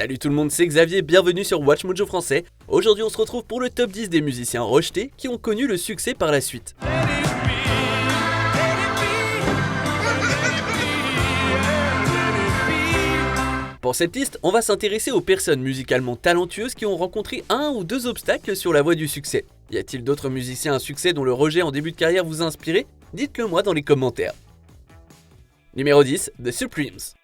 Salut tout le monde, c'est Xavier, bienvenue sur Watch Mojo français. Aujourd'hui on se retrouve pour le top 10 des musiciens rejetés qui ont connu le succès par la suite. Pour cette liste, on va s'intéresser aux personnes musicalement talentueuses qui ont rencontré un ou deux obstacles sur la voie du succès. Y a-t-il d'autres musiciens à succès dont le rejet en début de carrière vous a inspiré? Dites-le moi dans les commentaires. Numéro 10, The Supremes.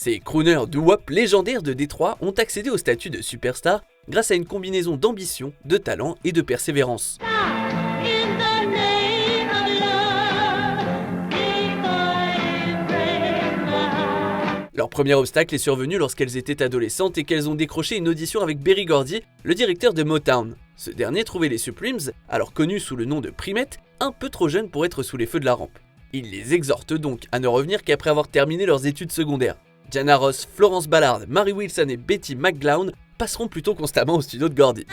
Ces crooners doo-wop légendaires de Détroit ont accédé au statut de superstar grâce à une combinaison d'ambition, de talent et de persévérance. Leur premier obstacle est survenu lorsqu'elles étaient adolescentes et qu'elles ont décroché une audition avec Berry Gordy, le directeur de Motown. Ce dernier trouvait les Supremes, alors connus sous le nom de Primettes, un peu trop jeunes pour être sous les feux de la rampe. Il les exhorte donc à ne revenir qu'après avoir terminé leurs études secondaires. Diana Ross, Florence Ballard, Mary Wilson et Betty McGlown passeront plutôt constamment au studio de Gordy.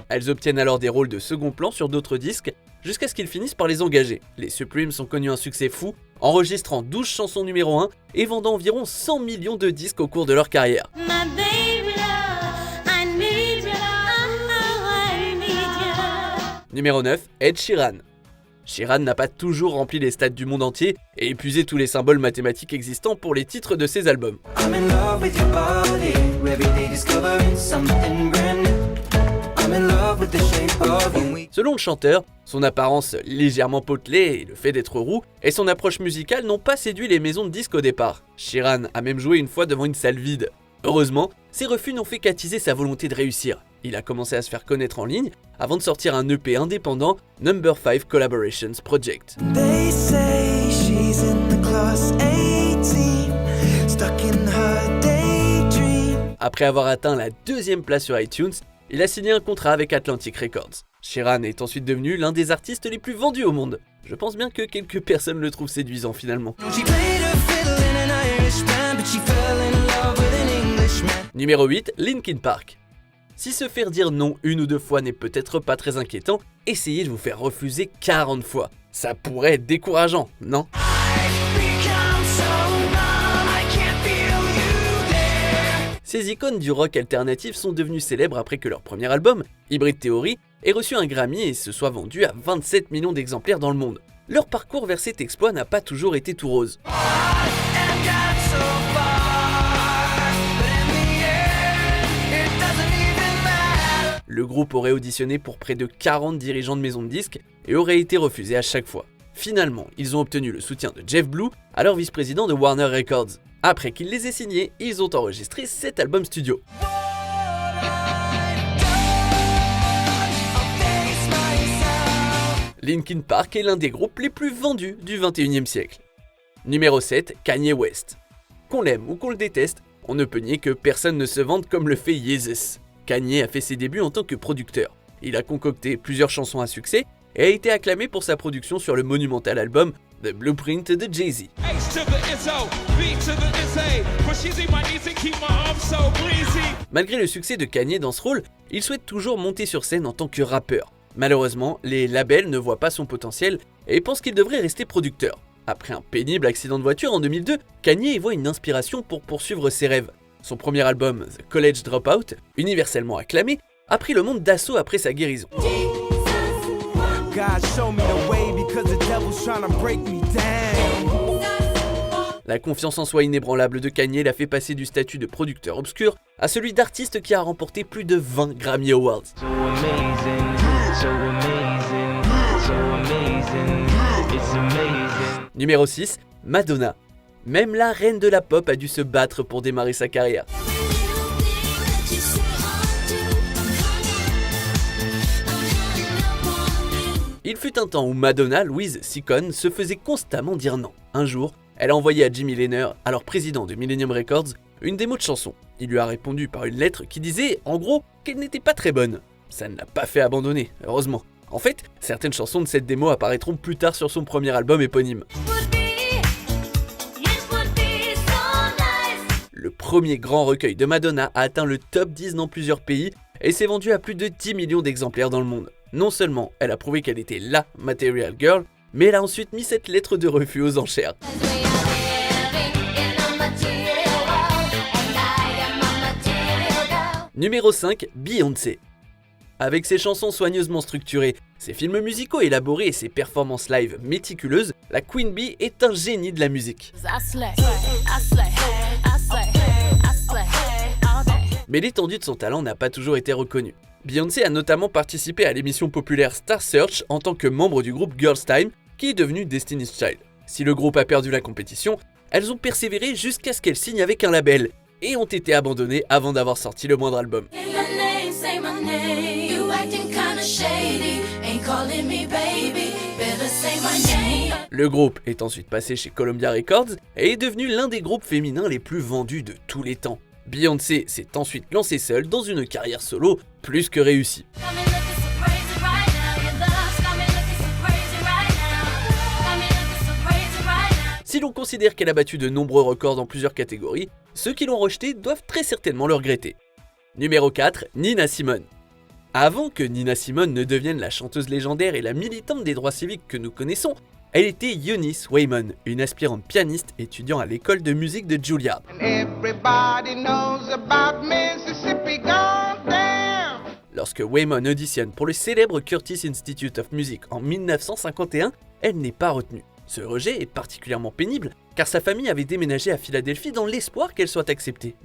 Elles obtiennent alors des rôles de second plan sur d'autres disques, jusqu'à ce qu'ils finissent par les engager. Les Supremes ont connu un succès fou, enregistrant 12 chansons numéro 1 et vendant environ 100 millions de disques au cours de leur carrière. Numéro 9, Ed Sheeran. Sheeran n'a pas toujours rempli les stades du monde entier et épuisé tous les symboles mathématiques existants pour les titres de ses albums. Selon le chanteur, son apparence légèrement potelée et le fait d'être roux et son approche musicale n'ont pas séduit les maisons de disques au départ. Sheeran a même joué une fois devant une salle vide. Heureusement, ces refus n'ont fait qu'attiser sa volonté de réussir. Il a commencé à se faire connaître en ligne avant de sortir un EP indépendant, Number 5 Collaborations Project. Après avoir atteint la 2e place sur iTunes, il a signé un contrat avec Atlantic Records. Sheeran est ensuite devenu l'un des artistes les plus vendus au monde. Je pense bien que quelques personnes le trouvent séduisant finalement. Numéro 8, Linkin Park. Si se faire dire non une ou deux fois n'est peut-être pas très inquiétant, essayez de vous faire refuser 40 fois. Ça pourrait être décourageant, non? Ces icônes du rock alternatif sont devenues célèbres après que leur premier album, Hybrid Theory, ait reçu un Grammy et se soit vendu à 27 millions d'exemplaires dans le monde. Leur parcours vers cet exploit n'a pas toujours été tout rose. Le groupe aurait auditionné pour près de 40 dirigeants de maisons de disques et aurait été refusé à chaque fois. Finalement, ils ont obtenu le soutien de Jeff Blue, alors vice-président de Warner Records. Après qu'il les ait signés, ils ont enregistré 7 albums studio. Linkin Park est l'un des groupes les plus vendus du 21e siècle. Numéro 7, Kanye West. Qu'on l'aime ou qu'on le déteste, on ne peut nier que personne ne se vante comme le fait Yeezus. Kanye a fait ses débuts en tant que producteur. Il a concocté plusieurs chansons à succès et a été acclamé pour sa production sur le monumental album The Blueprint de Jay-Z. Malgré le succès de Kanye dans ce rôle, il souhaite toujours monter sur scène en tant que rappeur. Malheureusement, les labels ne voient pas son potentiel et pensent qu'il devrait rester producteur. Après un pénible accident de voiture en 2002, Kanye y voit une inspiration pour poursuivre ses rêves. Son premier album, The College Dropout, universellement acclamé, a pris le monde d'assaut après sa guérison. La confiance en soi inébranlable de Kanye l'a fait passer du statut de producteur obscur à celui d'artiste qui a remporté plus de 20 Grammy Awards. Numéro 6, Madonna. Même la reine de la pop a dû se battre pour démarrer sa carrière. Il fut un temps où Madonna, Louise Ciccone, se faisait constamment dire non. Un jour, elle a envoyé à Jimmy Lehner, alors président de Millennium Records, une démo de chanson. Il lui a répondu par une lettre qui disait, en gros, qu'elle n'était pas très bonne. Ça ne l'a pas fait abandonner, heureusement. En fait, certaines chansons de cette démo apparaîtront plus tard sur son premier album éponyme. Le premier grand recueil de Madonna a atteint le top 10 dans plusieurs pays et s'est vendu à plus de 10 millions d'exemplaires dans le monde. Non seulement elle a prouvé qu'elle était LA Material Girl, mais elle a ensuite mis cette lettre de refus aux enchères. Numéro 5, Beyoncé. Avec ses chansons soigneusement structurées, ses films musicaux élaborés et ses performances live méticuleuses, la Queen Bee est un génie de la musique. Mais l'étendue de son talent n'a pas toujours été reconnue. Beyoncé a notamment participé à l'émission populaire Star Search en tant que membre du groupe Girls' Tyme, qui est devenu Destiny's Child. Si le groupe a perdu la compétition, elles ont persévéré jusqu'à ce qu'elles signent avec un label, et ont été abandonnées avant d'avoir sorti le moindre album. Le groupe est ensuite passé chez Columbia Records et est devenu l'un des groupes féminins les plus vendus de tous les temps. Beyoncé s'est ensuite lancée seule dans une carrière solo plus que réussie. Si l'on considère qu'elle a battu de nombreux records dans plusieurs catégories, ceux qui l'ont rejetée doivent très certainement le regretter. Numéro 4, Nina Simone. Avant que Nina Simone ne devienne la chanteuse légendaire et la militante des droits civiques que nous connaissons, elle était Eunice Waymon, une aspirante pianiste étudiant à l'école de musique de Juilliard. Lorsque Waymon auditionne pour le célèbre Curtis Institute of Music en 1951, elle n'est pas retenue. Ce rejet est particulièrement pénible car sa famille avait déménagé à Philadelphie dans l'espoir qu'elle soit acceptée.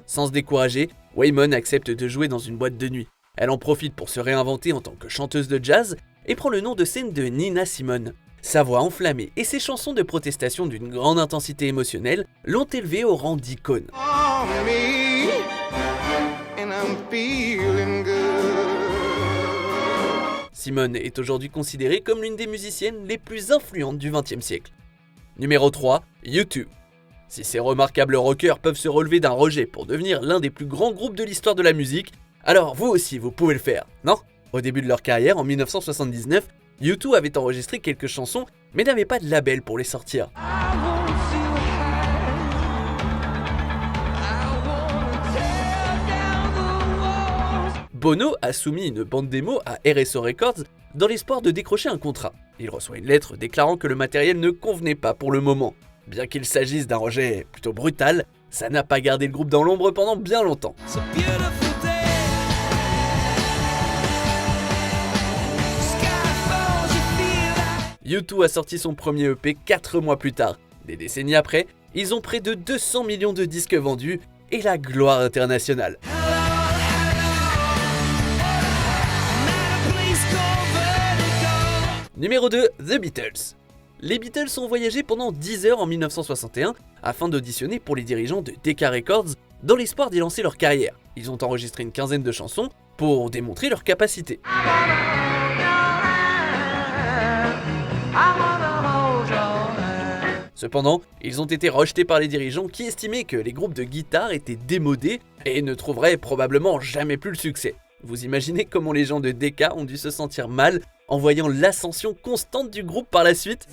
Sans se décourager, Waymon accepte de jouer dans une boîte de nuit. Elle en profite pour se réinventer en tant que chanteuse de jazz et prend le nom de scène de Nina Simone. Sa voix enflammée et ses chansons de protestation d'une grande intensité émotionnelle l'ont élevée au rang d'icône. Simone est aujourd'hui considérée comme l'une des musiciennes les plus influentes du XXe siècle. Numéro 3, U2. Si ces remarquables rockers peuvent se relever d'un rejet pour devenir l'un des plus grands groupes de l'histoire de la musique, alors vous aussi vous pouvez le faire, non ? Au début de leur carrière, en 1979, U2 avait enregistré quelques chansons, mais n'avait pas de label pour les sortir. Bono a soumis une bande démo à RSO Records dans l'espoir de décrocher un contrat. Il reçoit une lettre déclarant que le matériel ne convenait pas pour le moment. Bien qu'il s'agisse d'un rejet plutôt brutal, ça n'a pas gardé le groupe dans l'ombre pendant bien longtemps. U2 a sorti son premier EP 4 mois plus tard. Des décennies après, ils ont près de 200 millions de disques vendus et la gloire internationale. Numéro 2, The Beatles. Les Beatles ont voyagé pendant 10 heures en 1961 afin d'auditionner pour les dirigeants de Decca Records dans l'espoir d'y lancer leur carrière. Ils ont enregistré une quinzaine de chansons pour démontrer leur capacité. Cependant, ils ont été rejetés par les dirigeants qui estimaient que les groupes de guitare étaient démodés et ne trouveraient probablement jamais plus le succès. Vous imaginez comment les gens de Decca ont dû se sentir mal en voyant l'ascension constante du groupe par la suite ?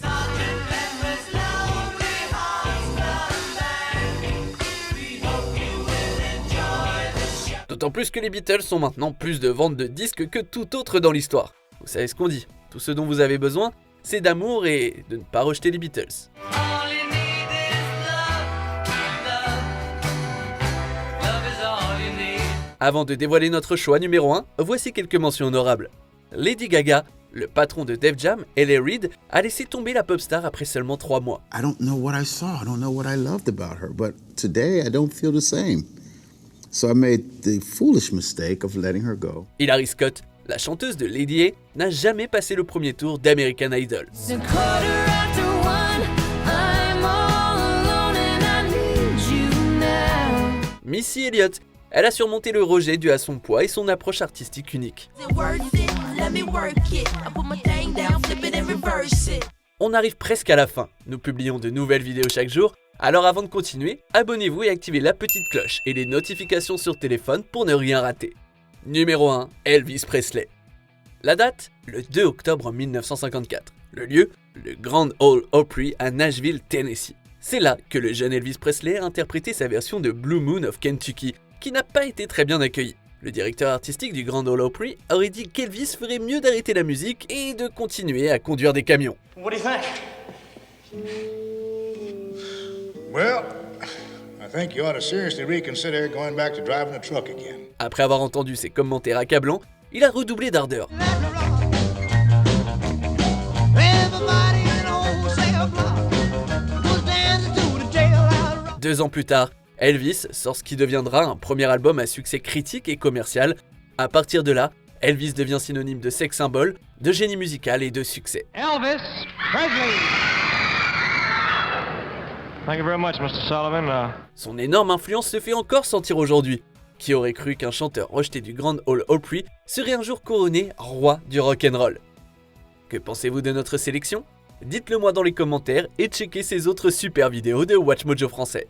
D'autant plus que les Beatles ont maintenant plus de ventes de disques que tout autre dans l'histoire. Vous savez ce qu'on dit, tout ce dont vous avez besoin, c'est d'amour et de ne pas rejeter les Beatles. Avant de dévoiler notre choix numéro 1, voici quelques mentions honorables. Lady Gaga, le patron de Def Jam, L.A. Reid, a laissé tomber la pop star après seulement 3 mois. I don't know what I saw, I don't know what I loved about her, but today I don't feel the same. So I made the foolish mistake of letting her go. Hilary Scott, la chanteuse de Lady A, n'a jamais passé le premier tour d'American Idol. Missy Elliott, elle a surmonté le rejet dû à son poids et son approche artistique unique. On arrive presque à la fin, nous publions de nouvelles vidéos chaque jour, alors avant de continuer, abonnez-vous et activez la petite cloche et les notifications sur téléphone pour ne rien rater. Numéro 1, Elvis Presley. La date, le 2 octobre 1954. Le lieu, le Grand Ole Opry à Nashville, Tennessee. C'est là que le jeune Elvis Presley a interprété sa version de Blue Moon of Kentucky, qui n'a pas été très bien accueillie. Le directeur artistique du Grand Ole Opry aurait dit qu'Elvis ferait mieux d'arrêter la musique et de continuer à conduire des camions. What do you think? Well, I think you ought to seriously reconsider going back to driving a truck again. Après avoir entendu ses commentaires accablants, il a redoublé d'ardeur. 2 ans plus tard, Elvis sort ce qui deviendra un premier album à succès critique et commercial. À partir de là, Elvis devient synonyme de sex symbole, de génie musical et de succès. Elvis Presley. Thank you very much, Mr. Sullivan. Son énorme influence se fait encore sentir aujourd'hui. Qui aurait cru qu'un chanteur rejeté du Grand Ole Opry serait un jour couronné roi du rock'n'roll? Que pensez-vous de notre sélection? Dites-le moi dans les commentaires et checkez ces autres super vidéos de WatchMojo français.